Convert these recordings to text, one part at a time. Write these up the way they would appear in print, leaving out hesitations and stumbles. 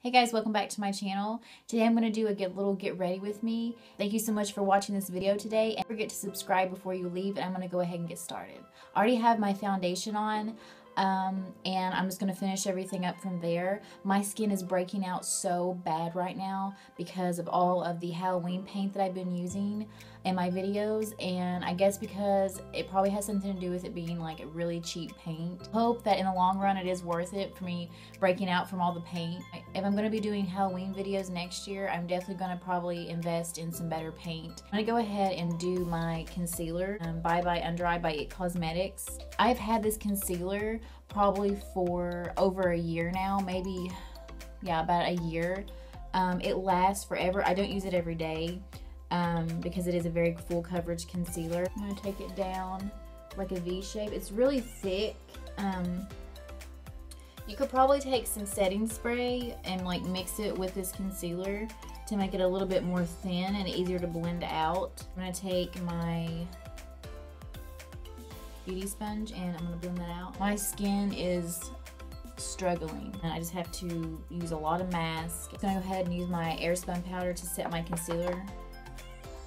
Hey guys, welcome back to my channel. Today I'm going to do a little get ready with me. Thank you so much for watching this video today, and don't forget to subscribe before you leave, and I'm going to go ahead and get started. I already have my foundation on, and I'm just going to finish everything up from there. My skin is breaking out so bad right now because of all of the Halloween paint that I've been using in my videos, and I guess because it probably has something to do with it being like a really cheap paint. Hope that in the long run it is worth it for me breaking out from all the paint. If I'm going to be doing Halloween videos next year, I'm definitely going to probably invest in some better paint. I'm going to go ahead and do my concealer, Bye Bye Under Eye by It Cosmetics. I've had this concealer probably for over a year now, maybe, yeah, about a year. It lasts forever. I don't use it every day. Because it is a very full coverage concealer. I'm going to take it down like a V shape. It's really thick. You could probably take some setting spray and like mix it with this concealer to make it a little bit more thin and easier to blend out. I'm going to take my beauty sponge and I'm going to blend that out. My skin is struggling and I just have to use a lot of mask. I'm going to go ahead and use my Airspun powder to set my concealer.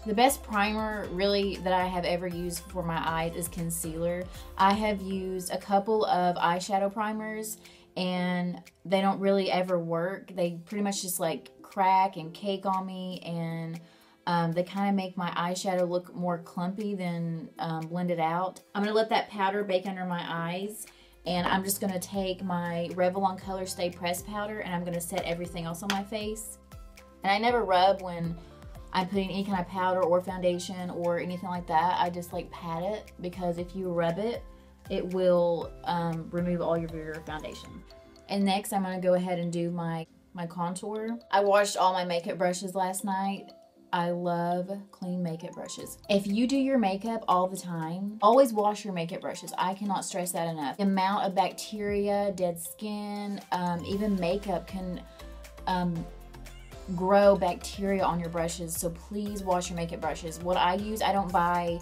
The best primer really that I have ever used for my eyes is concealer. I have used a couple of eyeshadow primers and they don't really ever work. They pretty much just like crack and cake on me, and they kind of make my eyeshadow look more clumpy than blended out. I'm going to let that powder bake under my eyes, and I'm just going to take my Revlon Color Stay Pressed powder and I'm going to set everything else on my face. And I never rub when I'm putting any kind of powder or foundation or anything like that. I just like pat it, because if you rub it, it will remove all of your foundation. And next I'm going to go ahead and do my contour. I washed all my makeup brushes last night. I love clean makeup brushes. If you do your makeup all the time, always wash your makeup brushes. I cannot stress that enough. The amount of bacteria, dead skin, even makeup can grow bacteria on your brushes, so please wash your makeup brushes. What I use, I don't buy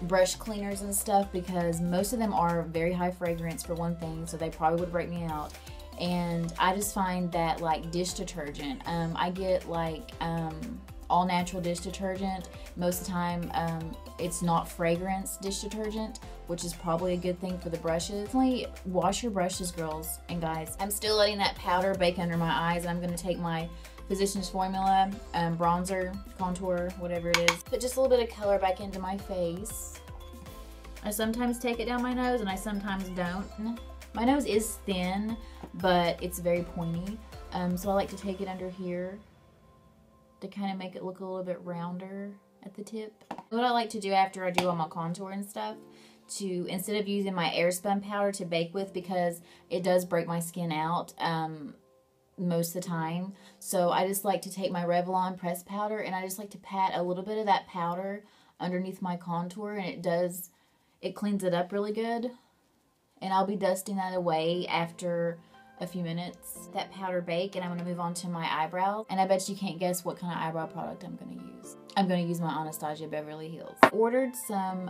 brush cleaners and stuff because most of them are very high fragrance for one thing, so they probably would break me out. And I just find that like dish detergent, I get like all natural dish detergent. Most of the time it's not fragrance dish detergent, which is probably a good thing for the brushes. Definitely wash your brushes, girls and guys. I'm still letting that powder bake under my eyes, and I'm going to take my Physicians Formula bronzer, contour, whatever it is. Put just a little bit of color back into my face. I sometimes take it down my nose and I sometimes don't. My nose is thin, but it's very pointy, so I like to take it under here to kind of make it look a little bit rounder at the tip. What I like to do after I do all my contour and stuff, to instead of using my Airspun powder to bake with, because it does break my skin out most of the time, so I just like to take my Revlon pressed powder and I just like to pat a little bit of that powder underneath my contour, and it cleans it up really good. And I'll be dusting that away after a few minutes. That powder bake, and I'm going to move on to my eyebrows. And I bet you can't guess what kind of eyebrow product I'm going to use. I'm going to use my Anastasia Beverly Hills. I ordered some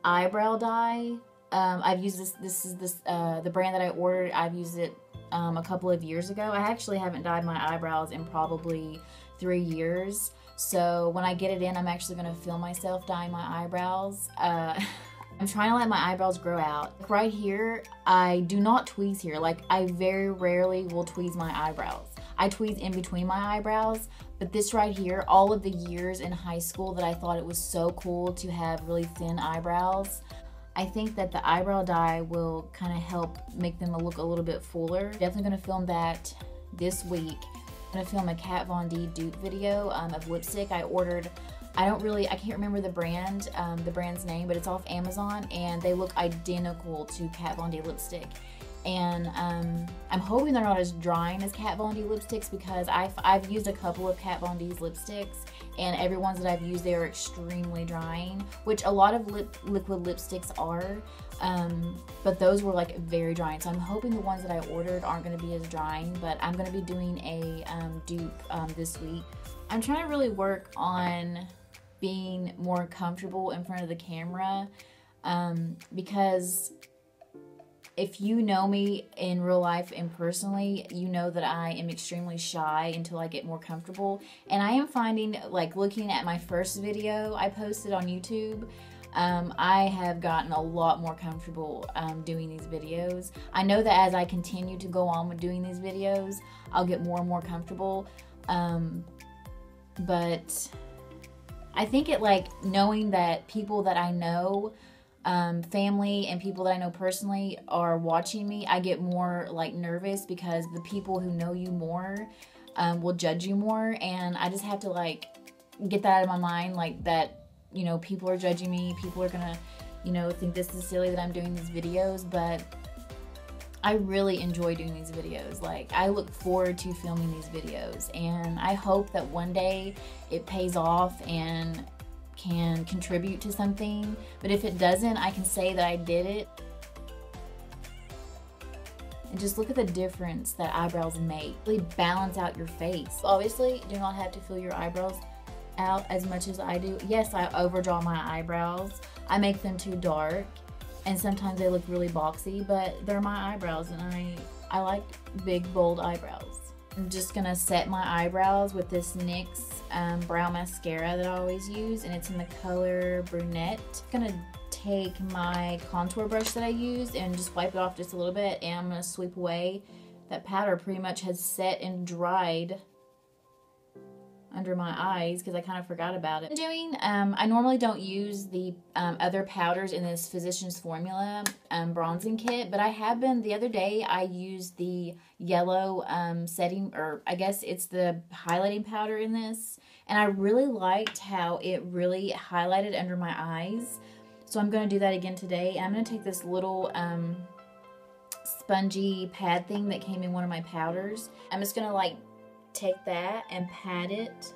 eyebrow dye. I've used this is the brand that I ordered. I've used it a couple of years ago. I actually haven't dyed my eyebrows in probably 3 years. So when I get it in, I'm actually going to film myself dyeing my eyebrows. I'm trying to let my eyebrows grow out. Right here, I do not tweeze here. Like, I very rarely will tweeze my eyebrows. I tweeze in between my eyebrows, but this right here, all of the years in high school that I thought it was so cool to have really thin eyebrows, I think that the eyebrow dye will kind of help make them look a little bit fuller. Definitely going to film that this week. I'm going to film a Kat Von D dupe video of lipstick. I ordered, I can't remember the brand's name, but it's off Amazon, and they look identical to Kat Von D lipstick. And I'm hoping they're not as drying as Kat Von D lipsticks, because I've used a couple of Kat Von D's lipsticks, and every ones that I've used, they are extremely drying, which a lot of liquid lipsticks are, but those were like very drying. So I'm hoping the ones that I ordered aren't going to be as drying, but I'm going to be doing a dupe this week. I'm trying to really work on being more comfortable in front of the camera, because if you know me in real life and personally, you know that I am extremely shy until I get more comfortable. And I am finding, like, looking at my first video I posted on YouTube, I have gotten a lot more comfortable doing these videos. I know that as I continue to go on with doing these videos, I'll get more and more comfortable. But I think it, like, knowing that people that I know, family and people that I know personally are watching me, I get more, like, nervous because the people who know you more will judge you more, and I just have to, like, get that out of my mind, like, that, you know, people are judging me, people are gonna, you know, think this is silly that I'm doing these videos, but I really enjoy doing these videos. Like, I look forward to filming these videos, and I hope that one day it pays off and can contribute to something. But if it doesn't, I can say that I did it. And just look at the difference that eyebrows make. Really balance out your face. Obviously, do not have to fill your eyebrows out as much as I do. Yes, I overdraw my eyebrows. I make them too dark, and sometimes they look really boxy, but they're my eyebrows, and I like big, bold eyebrows. I'm just gonna set my eyebrows with this NYX brow mascara that I always use, and it's in the color Brunette. I'm gonna take my contour brush that I used and just wipe it off just a little bit, and I'm gonna sweep away. That powder pretty much has set and dried under my eyes because I kind of forgot about it. I normally don't use the other powders in this Physicians Formula bronzing kit, but I have been. The other day I used the yellow setting, or I guess it's the highlighting powder in this, and I really liked how it really highlighted under my eyes. So I'm going to do that again today. I'm going to take this little spongy pad thing that came in one of my powders. I'm just going to, like, take that and pat it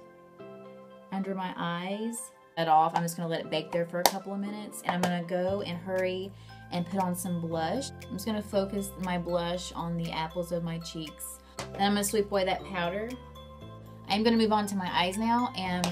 under my eyes. That off. I'm just going to let it bake there for a couple of minutes, and I'm going to go and hurry and put on some blush. I'm just going to focus my blush on the apples of my cheeks. Then I'm going to sweep away that powder. I'm going to move on to my eyes now, and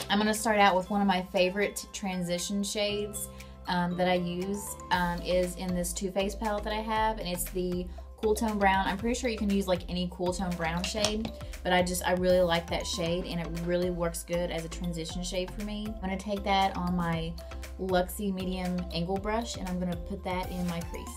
I'm going to start out with one of my favorite transition shades that I use is in this Too Faced palette that I have, and it's the Cool Tone Brown. I'm pretty sure you can use, like, any cool tone brown shade, but I really like that shade, and it really works good as a transition shade for me. I'm going to take that on my Luxie medium angle brush, and I'm going to put that in my crease.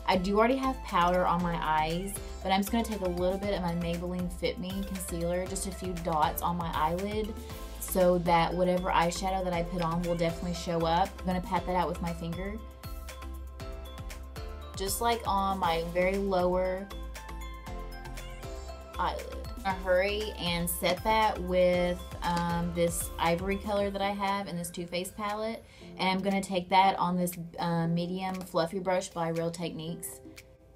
I do already have powder on my eyes, but I'm just going to take a little bit of my Maybelline Fit Me concealer, just a few dots on my eyelid, so that whatever eyeshadow that I put on will definitely show up. I'm going to pat that out with my finger. Just like on my very lower eyelid. I'm going to hurry and set that with this ivory color that I have in this Too Faced palette. And I'm going to take that on this medium fluffy brush by Real Techniques.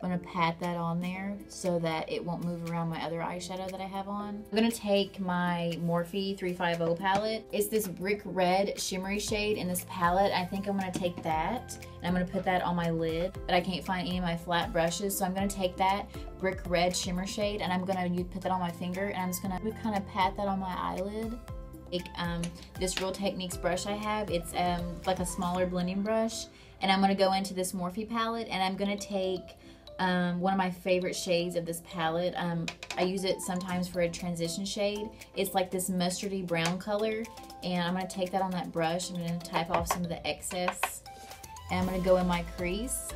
I'm going to pat that on there so that it won't move around my other eyeshadow that I have on. I'm going to take my Morphe 350 palette. It's this brick red shimmery shade in this palette. I think I'm going to take that and I'm going to put that on my lid, but I can't find any of my flat brushes, so I'm going to take that brick red shimmer shade and I'm going to put that on my finger, and I'm just going to kind of pat that on my eyelid. This Real Techniques brush I have, it's like a smaller blending brush, and I'm going to go into this Morphe palette and I'm going to take one of my favorite shades of this palette. I use it sometimes for a transition shade. It's like this mustardy brown color, and I'm going to take that on that brush. I'm going to tap off some of the excess, and I'm going to go in my crease.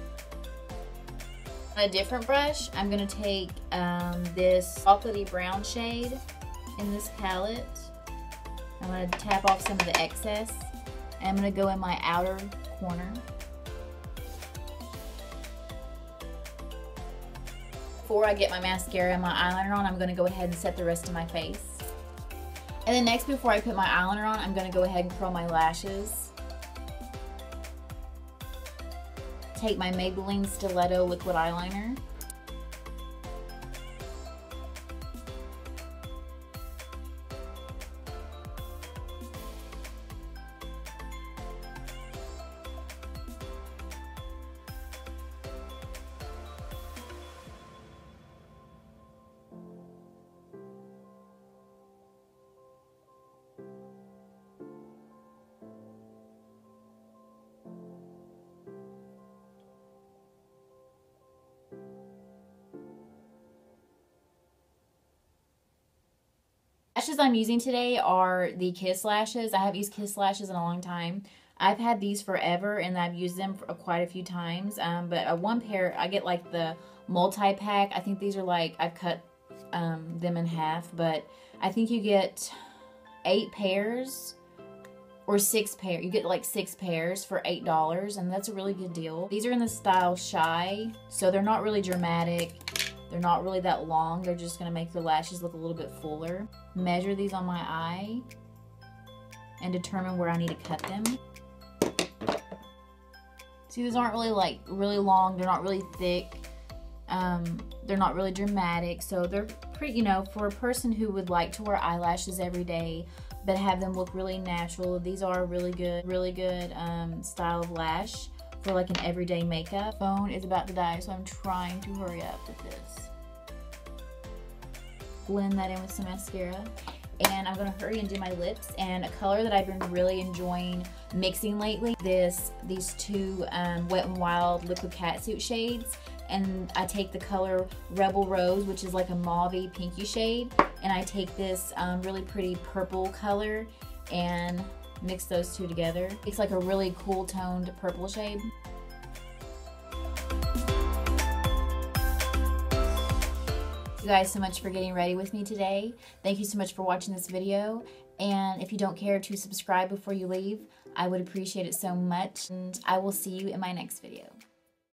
On a different brush, I'm going to take this chocolatey brown shade in this palette. I'm going to tap off some of the excess, and I'm going to go in my outer corner. Before I get my mascara and my eyeliner on, I'm going to go ahead and set the rest of my face. And then next, before I put my eyeliner on, I'm going to go ahead and curl my lashes. Take my Maybelline Stiletto liquid eyeliner. lashes I'm using today are the Kiss lashes. I haven't used Kiss lashes in a long time. I've had these forever and I've used them for quite a few times. But one pair, I get like the multi-pack. I think these are like, I've cut them in half, but I think you get 8 pairs or 6 pairs. You get like 6 pairs for $8, and that's a really good deal. These are in the style Shy, so they're not really dramatic. They're not really that long. They're just gonna make your lashes look a little bit fuller. Measure these on my eye and determine where I need to cut them. See, these aren't really like really long. They're not really thick. They're not really dramatic, so they're pretty, you know, for a person who would like to wear eyelashes every day but have them look really natural. These are really good style of lash for like an everyday makeup. Phone is about to die, so I'm trying to hurry up with this. Blend that in with some mascara. And I'm gonna hurry and do my lips. And a color that I've been really enjoying mixing lately, these two Wet n Wild liquid catsuit shades. And I take the color Rebel Rose, which is like a mauve-y pinky shade, and I take this really pretty purple color and mix those two together. It's like a really cool toned purple shade. Thank you guys so much for getting ready with me today. Thank you so much for watching this video. And if you don't care to subscribe before you leave, I would appreciate it so much. And I will see you in my next video.